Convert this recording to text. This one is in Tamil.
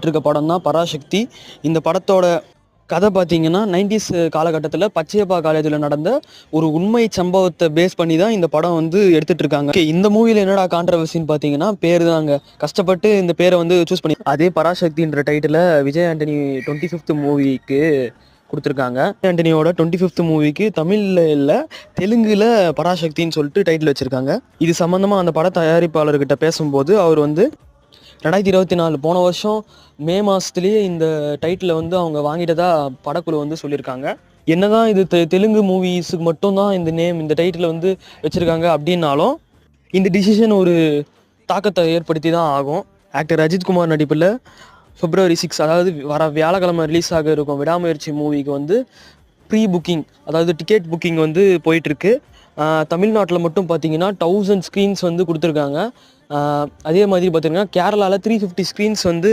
இருக்க படம் தான் பராசக்தி. இந்த படத்தோட கதை பார்த்தீங்கன்னா 90s காலகட்டத்தில் பச்சையப்பா காலேஜில் நடந்த ஒரு உண்மை சம்பவத்தை பேஸ் பண்ணி தான் இந்த படம் வந்து எடுத்துட்டு இருக்காங்க. இந்த மூவியில் என்னடா கான்ட்ரவர்சின்னு பார்த்தீங்கன்னா பேர் தாங்க. கஷ்டப்பட்டு இந்த பேரை வந்து சூஸ் பண்ணி அதே பராசக்தின்ற டைட்டில் விஜய் ஆண்டனி 25th மூவிக்கு கொடுத்துருக்காங்க. ஆண்டனியோட 25th மூவிக்கு தமிழில் இல்லை தெலுங்குல பராசக்தின்னு சொல்லிட்டு டைட்டில் வச்சுருக்காங்க. இது சம்மந்தமாக அந்த பட தயாரிப்பாளர்கிட்ட பேசும்போது அவர் வந்து 2024 போன வருஷம் மே மாதத்துலேயே இந்த டைட்டிலை வந்து அவங்க வாங்கிட்டதா படக்குழு வந்து சொல்லியிருக்காங்க. என்னதான் இது தெலுங்கு மூவிஸுக்கு மட்டும்தான் இந்த நேம் இந்த டைட்டிலை வந்து வச்சுருக்காங்க அப்படின்னாலும் இந்த டிசிஷன் ஒரு தாக்கத்தை ஏற்படுத்தி தான் ஆகும். ஆக்டர் அஜித்குமார் நடிப்பில் February 6 அதாவது வர வியாழக்கிழமை ரிலீஸ் ஆக இருக்கும் விடாமுயற்சி மூவிக்கு வந்து ப்ரீ புக்கிங் அதாவது டிக்கெட் புக்கிங் வந்து போயிட்டுருக்கு. தமிழ்நாட்டில் மட்டும் பார்த்தீங்கன்னா 1000 ஸ்க்ரீன்ஸ் வந்து கொடுத்துருக்காங்க. அதே மாதிரி பார்த்தீங்கன்னா கேரளாவில் 350 ஸ்க்ரீன்ஸ் வந்து